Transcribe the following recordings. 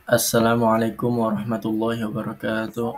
Assalamualaikum warahmatullahi wabarakatuh.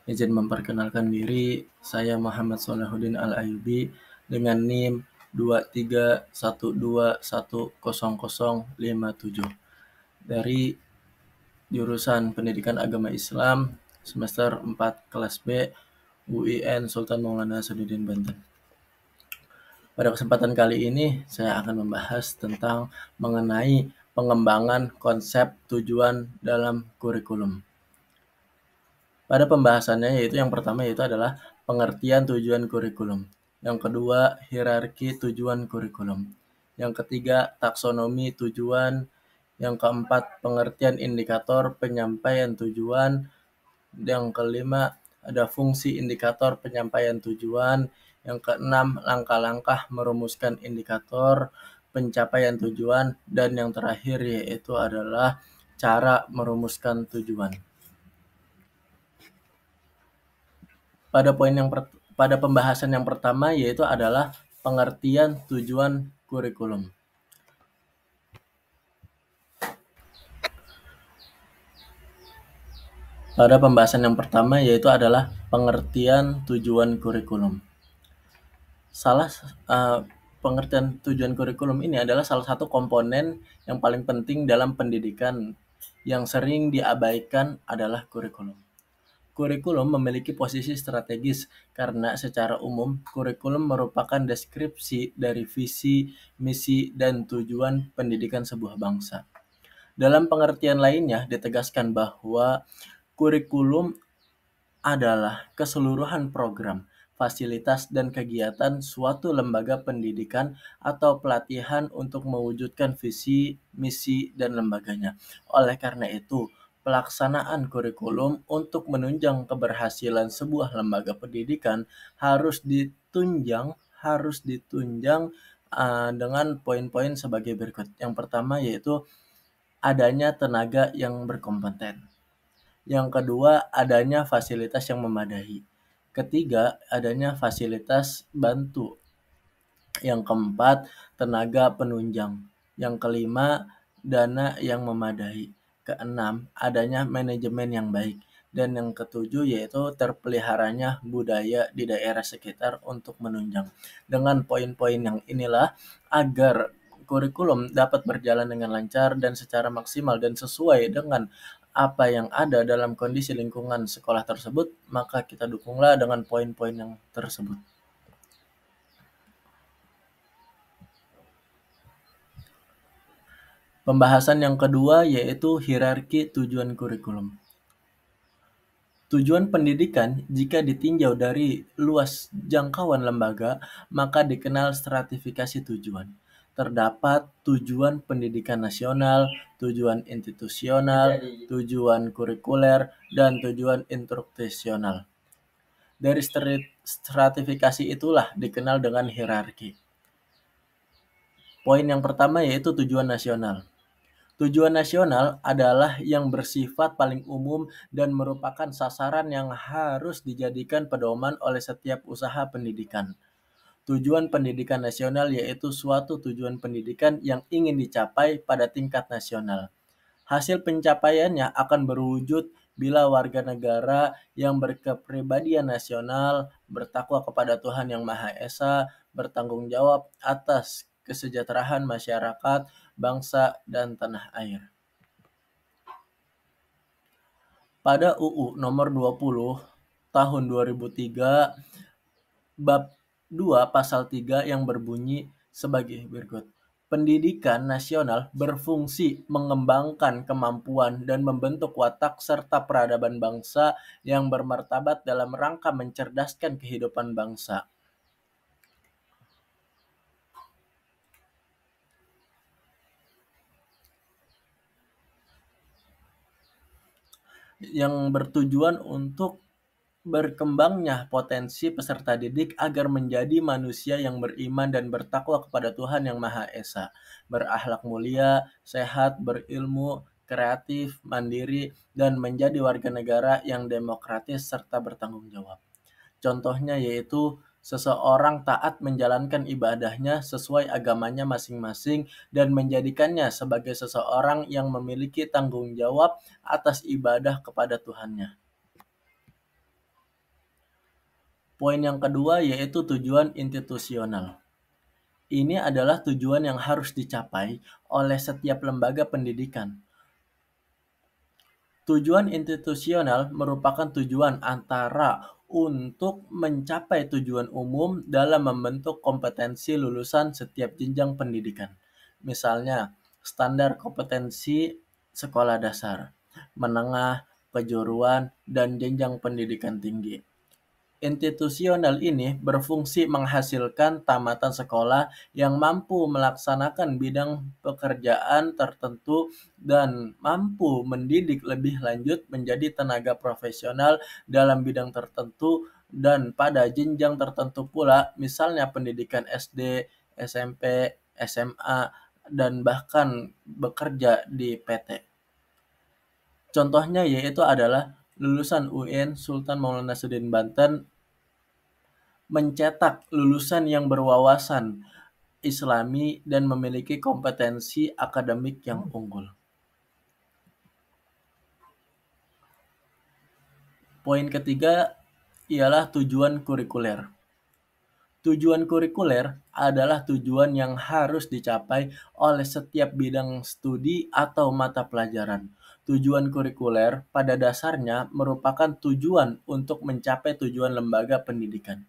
Izin memperkenalkan diri, saya Muhammad Sholahuddin Al-Ayyubi dengan NIM 2312100057 dari jurusan Pendidikan Agama Islam semester 4 kelas B UIN Sultan Maulana Hasanuddin Banten. Pada kesempatan kali ini saya akan membahas tentang mengenai pengembangan konsep tujuan dalam kurikulum. Pada pembahasannya yaitu yang pertama yaitu adalah pengertian tujuan kurikulum. Yang kedua, hierarki tujuan kurikulum. Yang ketiga, taksonomi tujuan. Yang keempat, pengertian indikator penyampaian tujuan. Yang kelima, ada fungsi indikator penyampaian tujuan. Yang keenam, langkah-langkah merumuskan indikator pencapaian tujuan. Dan yang terakhir yaitu adalah cara merumuskan tujuan. Pada pembahasan yang pertama yaitu adalah pengertian tujuan kurikulum. Pada pembahasan yang pertama yaitu adalah pengertian tujuan kurikulum. Pengertian tujuan kurikulum ini adalah salah satu komponen yang paling penting dalam pendidikan. Yang sering diabaikan adalah kurikulum. Kurikulum memiliki posisi strategis karena secara umum kurikulum merupakan deskripsi dari visi, misi, dan tujuan pendidikan sebuah bangsa. Dalam pengertian lainnya ditegaskan bahwa kurikulum adalah keseluruhan program, fasilitas, dan kegiatan suatu lembaga pendidikan atau pelatihan untuk mewujudkan visi, misi, dan lembaganya. Oleh karena itu, pelaksanaan kurikulum untuk menunjang keberhasilan sebuah lembaga pendidikan harus ditunjang dengan poin-poin sebagai berikut. Yang pertama yaitu adanya tenaga yang berkompeten. Yang kedua, adanya fasilitas yang memadai. Ketiga, adanya fasilitas bantu. Yang keempat, tenaga penunjang. Yang kelima, dana yang memadai. Keenam, adanya manajemen yang baik. Dan yang ketujuh yaitu terpeliharanya budaya di daerah sekitar untuk menunjang. Dengan poin-poin yang inilah agar kurikulum dapat berjalan dengan lancar dan secara maksimal dan sesuai dengan apa yang ada dalam kondisi lingkungan sekolah tersebut, maka kita dukunglah dengan poin-poin yang tersebut. Pembahasan yang kedua yaitu hierarki tujuan kurikulum. Tujuan pendidikan jika ditinjau dari luas jangkauan lembaga, maka dikenal stratifikasi tujuan. Terdapat tujuan pendidikan nasional, tujuan institusional, tujuan kurikuler, dan tujuan instruksional. Dari stratifikasi itulah dikenal dengan hierarki. Poin yang pertama yaitu tujuan nasional. Tujuan nasional adalah yang bersifat paling umum dan merupakan sasaran yang harus dijadikan pedoman oleh setiap usaha pendidikan. Tujuan pendidikan nasional yaitu suatu tujuan pendidikan yang ingin dicapai pada tingkat nasional. Hasil pencapaiannya akan berwujud bila warga negara yang berkepribadian nasional, bertakwa kepada Tuhan Yang Maha Esa, bertanggung jawab atas kesejahteraan masyarakat, bangsa, dan tanah air. Pada UU nomor 20 tahun 2003 bab 2 pasal 3 yang berbunyi sebagai berikut. Pendidikan nasional berfungsi mengembangkan kemampuan dan membentuk watak serta peradaban bangsa yang bermartabat dalam rangka mencerdaskan kehidupan bangsa. Yang bertujuan untuk berkembangnya potensi peserta didik agar menjadi manusia yang beriman dan bertakwa kepada Tuhan Yang Maha Esa, berakhlak mulia, sehat, berilmu, kreatif, mandiri, dan menjadi warga negara yang demokratis serta bertanggung jawab. Contohnya yaitu Seseorang taat menjalankan ibadahnya sesuai agamanya masing-masing dan menjadikannya sebagai seseorang yang memiliki tanggung jawab atas ibadah kepada Tuhannya. Poin yang kedua yaitu tujuan institusional. Ini adalah tujuan yang harus dicapai oleh setiap lembaga pendidikan. Tujuan institusional merupakan tujuan antara untuk mencapai tujuan umum dalam membentuk kompetensi lulusan setiap jenjang pendidikan. Misalnya, standar kompetensi sekolah dasar, menengah, kejuruan, dan jenjang pendidikan tinggi. Institusional ini berfungsi menghasilkan tamatan sekolah yang mampu melaksanakan bidang pekerjaan tertentu dan mampu mendidik lebih lanjut menjadi tenaga profesional dalam bidang tertentu dan pada jenjang tertentu pula, misalnya pendidikan SD, SMP, SMA, dan bahkan bekerja di PT. Contohnya yaitu adalah lulusan UIN Sultan Maulana Nasruddin Banten mencetak lulusan yang berwawasan Islami dan memiliki kompetensi akademik yang unggul. Poin ketiga ialah tujuan kurikuler. Tujuan kurikuler adalah tujuan yang harus dicapai oleh setiap bidang studi atau mata pelajaran. Tujuan kurikuler pada dasarnya merupakan tujuan untuk mencapai tujuan lembaga pendidikan.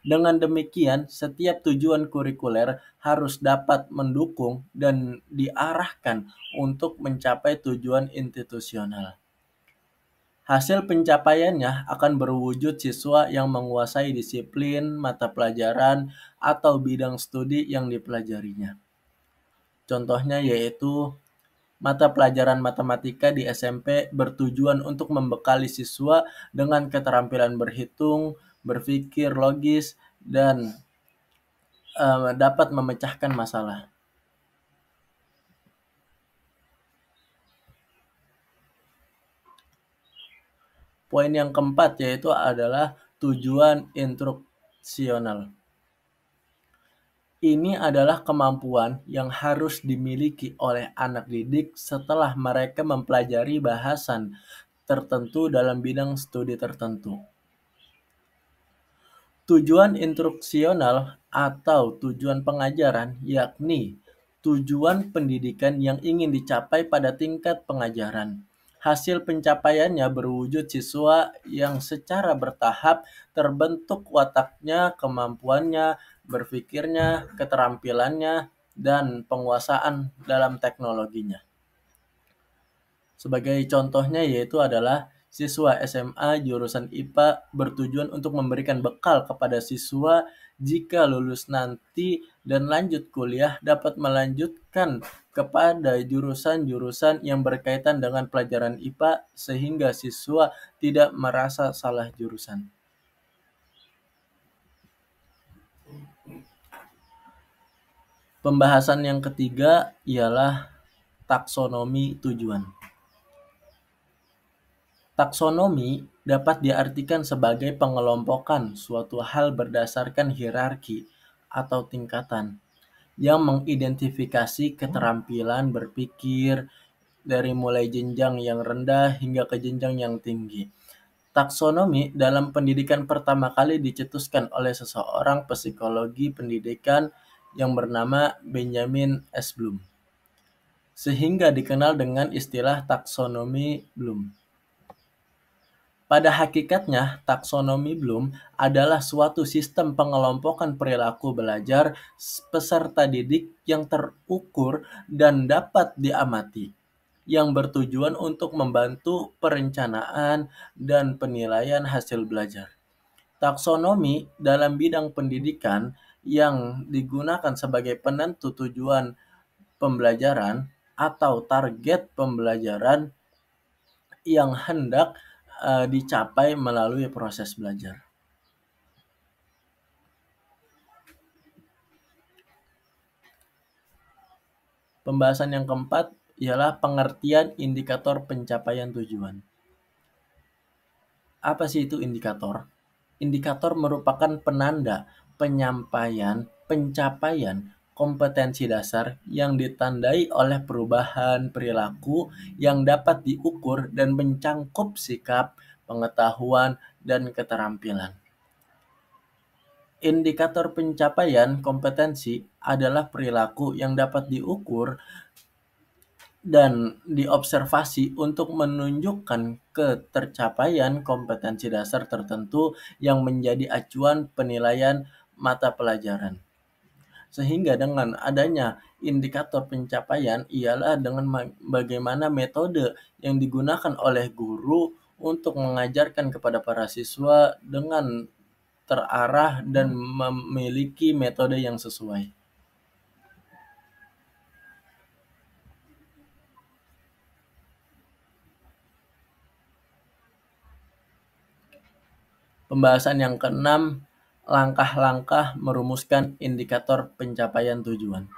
Dengan demikian, setiap tujuan kurikuler harus dapat mendukung dan diarahkan untuk mencapai tujuan institusional. Hasil pencapaiannya akan berwujud siswa yang menguasai disiplin, mata pelajaran, atau bidang studi yang dipelajarinya. Contohnya yaitu mata pelajaran matematika di SMP bertujuan untuk membekali siswa dengan keterampilan berhitung, berpikir logis, dan dapat memecahkan masalah. Poin yang keempat yaitu adalah tujuan instruksional. Ini adalah kemampuan yang harus dimiliki oleh anak didik setelah mereka mempelajari bahasan tertentu dalam bidang studi tertentu. Tujuan instruksional atau tujuan pengajaran yakni tujuan pendidikan yang ingin dicapai pada tingkat pengajaran. Hasil pencapaiannya berwujud siswa yang secara bertahap terbentuk wataknya, kemampuannya, berpikirnya, keterampilannya, dan penguasaan dalam teknologinya. Sebagai contohnya yaitu adalah siswa SMA jurusan IPA bertujuan untuk memberikan bekal kepada siswa jika lulus nanti dan lanjut kuliah dapat melanjutkan kepada jurusan-jurusan yang berkaitan dengan pelajaran IPA sehingga siswa tidak merasa salah jurusan. Pembahasan yang ketiga ialah taksonomi tujuan. Taksonomi dapat diartikan sebagai pengelompokan suatu hal berdasarkan hierarki atau tingkatan yang mengidentifikasi keterampilan berpikir dari mulai jenjang yang rendah hingga ke jenjang yang tinggi. Taksonomi dalam pendidikan pertama kali dicetuskan oleh seseorang psikologi pendidikan yang bernama Benjamin S. Bloom, sehingga dikenal dengan istilah taksonomi Bloom. Pada hakikatnya, taksonomi Bloom adalah suatu sistem pengelompokan perilaku belajar peserta didik yang terukur dan dapat diamati, yang bertujuan untuk membantu perencanaan dan penilaian hasil belajar. Taksonomi dalam bidang pendidikan yang digunakan sebagai penentu tujuan pembelajaran atau target pembelajaran yang hendak dicapai melalui proses belajar. Pembahasan yang keempat ialah pengertian indikator pencapaian tujuan. Apa sih itu indikator? Indikator merupakan penanda pencapaian kompetensi dasar yang ditandai oleh perubahan perilaku yang dapat diukur dan mencangkup sikap, pengetahuan, dan keterampilan. Indikator pencapaian kompetensi adalah perilaku yang dapat diukur dan diobservasi untuk menunjukkan ketercapaian kompetensi dasar tertentu yang menjadi acuan penilaian mata pelajaran. Sehingga dengan adanya indikator pencapaian ialah dengan bagaimana metode yang digunakan oleh guru untuk mengajarkan kepada para siswa dengan terarah dan memiliki metode yang sesuai. Pembahasan yang keenam, langkah-langkah merumuskan indikator pencapaian tujuan.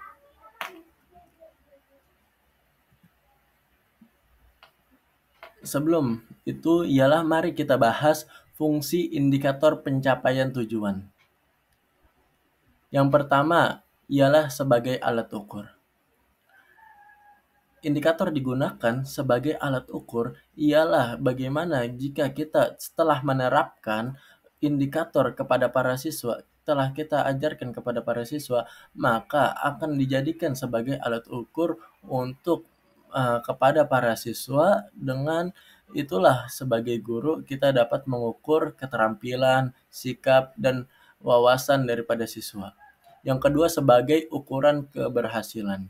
Sebelum itu ialah mari kita bahas fungsi indikator pencapaian tujuan. Yang pertama ialah sebagai alat ukur. Indikator digunakan sebagai alat ukur ialah bagaimana jika kita setelah menerapkan indikator kepada para siswa, setelah kita ajarkan kepada para siswa, maka akan dijadikan sebagai alat ukur untuk kepada para siswa. Dengan itulah sebagai guru kita dapat mengukur keterampilan, sikap, dan wawasan daripada siswa. Yang kedua sebagai ukuran keberhasilan.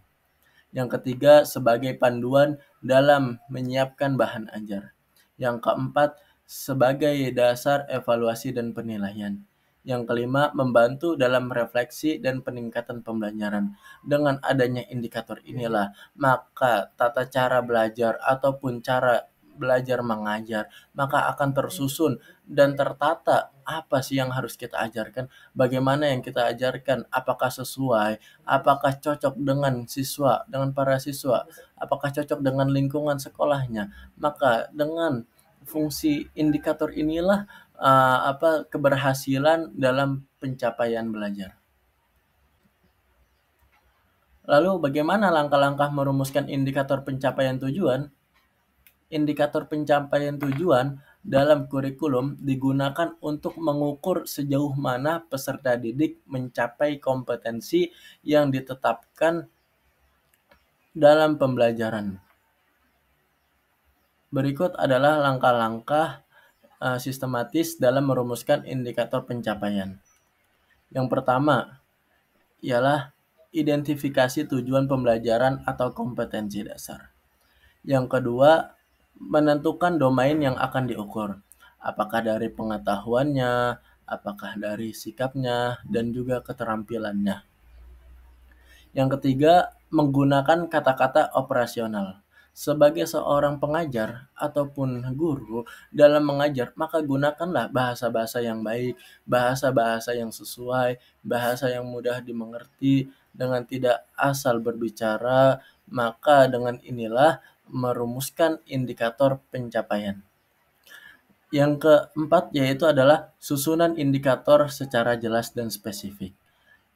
Yang ketiga sebagai panduan dalam menyiapkan bahan ajar. Yang keempat sebagai dasar evaluasi dan penilaian. Yang kelima membantu dalam refleksi dan peningkatan pembelajaran. Dengan adanya indikator inilah maka tata cara belajar ataupun cara belajar mengajar maka akan tersusun dan tertata apa sih yang harus kita ajarkan, bagaimana yang kita ajarkan, apakah sesuai, apakah cocok dengan siswa, dengan para siswa, apakah cocok dengan lingkungan sekolahnya. Maka dengan fungsi indikator inilah keberhasilan dalam pencapaian belajar. Lalu bagaimana langkah-langkah merumuskan indikator pencapaian tujuan? Indikator pencapaian tujuan dalam kurikulum digunakan untuk mengukur sejauh mana peserta didik mencapai kompetensi yang ditetapkan dalam pembelajaran. Berikut adalah langkah-langkah sistematis dalam merumuskan indikator pencapaian. Yang pertama ialah identifikasi tujuan pembelajaran atau kompetensi dasar. Yang kedua, menentukan domain yang akan diukur. Apakah dari pengetahuannya, apakah dari sikapnya, dan juga keterampilannya. Yang ketiga, menggunakan kata-kata operasional. Sebagai seorang pengajar ataupun guru dalam mengajar, maka gunakanlah bahasa-bahasa yang baik, bahasa-bahasa yang sesuai, bahasa yang mudah dimengerti, dengan tidak asal berbicara. Maka dengan inilah merumuskan indikator pencapaian. Yang keempat yaitu adalah susunan indikator secara jelas dan spesifik.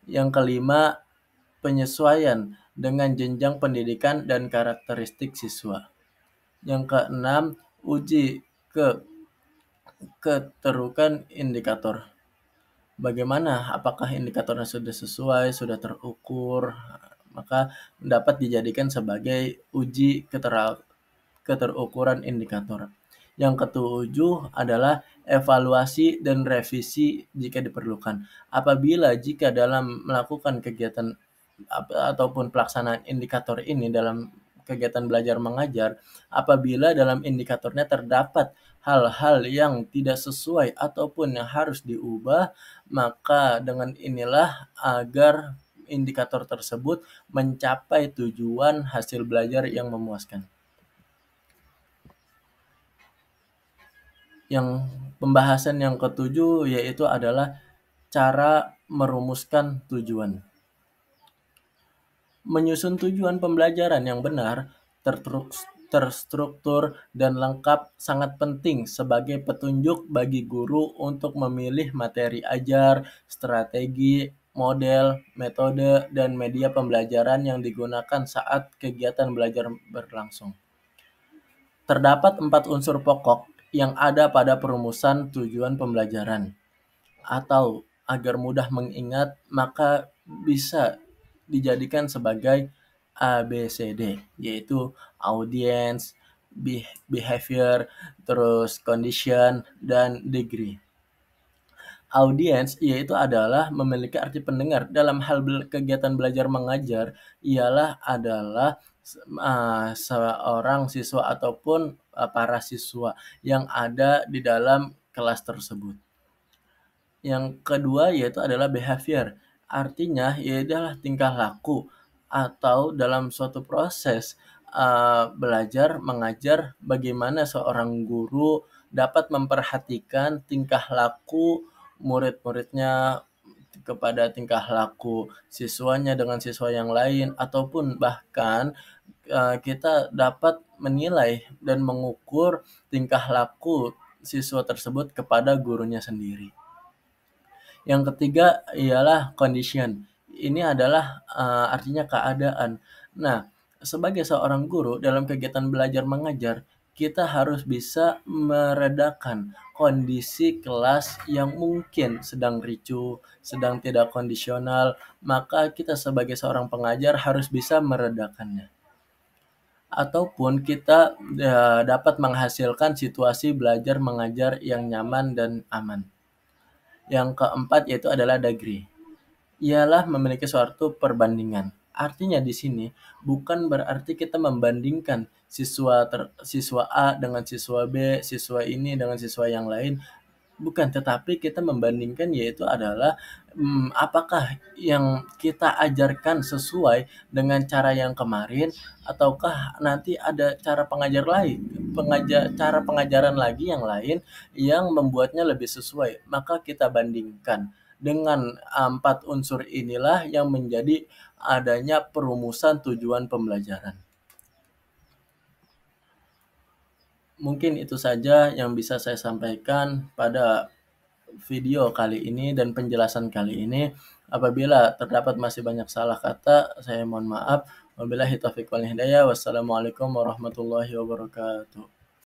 Yang kelima, penyesuaian dengan jenjang pendidikan dan karakteristik siswa. Yang keenam, uji keterukan indikator. Bagaimana? Apakah indikatornya sudah sesuai, sudah terukur? Maka dapat dijadikan sebagai uji keterukuran indikator. Yang ketujuh adalah evaluasi dan revisi jika diperlukan. Apabila jika dalam melakukan kegiatan ataupun pelaksanaan indikator ini dalam kegiatan belajar mengajar, apabila dalam indikatornya terdapat hal-hal yang tidak sesuai ataupun yang harus diubah, maka dengan inilah agar indikator tersebut mencapai tujuan hasil belajar yang memuaskan. Yang pembahasan yang ketujuh yaitu adalah cara merumuskan tujuan. Menyusun tujuan pembelajaran yang benar terstruktur, dan lengkap sangat penting sebagai petunjuk bagi guru untuk memilih materi ajar, strategi, model, metode, dan media pembelajaran yang digunakan saat kegiatan belajar berlangsung. Terdapat 4 unsur pokok yang ada pada perumusan tujuan pembelajaran, atau agar mudah mengingat maka bisa dijadikan sebagai ABCD, yaitu audience, behavior, terus condition, dan degree. Audience yaitu adalah memiliki arti pendengar dalam hal kegiatan belajar mengajar adalah seorang siswa ataupun para siswa yang ada di dalam kelas tersebut. Yang kedua yaitu adalah behavior, artinya yaitu adalah tingkah laku atau dalam suatu proses belajar mengajar bagaimana seorang guru dapat memperhatikan tingkah laku murid-muridnya kepada tingkah laku siswanya dengan siswa yang lain, ataupun bahkan kita dapat menilai dan mengukur tingkah laku siswa tersebut kepada gurunya sendiri. Yang ketiga ialah condition. Ini adalah artinya keadaan. Nah, sebagai seorang guru dalam kegiatan belajar mengajar, kita harus bisa meredakan kondisi kelas yang mungkin sedang ricuh, sedang tidak kondisional, maka kita sebagai seorang pengajar harus bisa meredakannya. Ataupun kita dapat menghasilkan situasi belajar mengajar yang nyaman dan aman. Yang keempat yaitu adalah degree. Ialah memiliki suatu perbandingan. Artinya di sini bukan berarti kita membandingkan siswa A dengan siswa B, siswa ini dengan siswa yang lain. Bukan, tetapi kita membandingkan yaitu adalah apakah yang kita ajarkan sesuai dengan cara yang kemarin, ataukah nanti ada cara cara pengajaran lagi yang lain yang membuatnya lebih sesuai. Maka kita bandingkan dengan 4 unsur inilah yang menjadi adanya perumusan tujuan pembelajaran. Mungkin itu saja yang bisa saya sampaikan pada video kali ini dan penjelasan kali ini. Apabila terdapat masih banyak salah kata, saya mohon maaf. Wabillahi taufiq wal hidayah. Wassalamualaikum warahmatullahi wabarakatuh.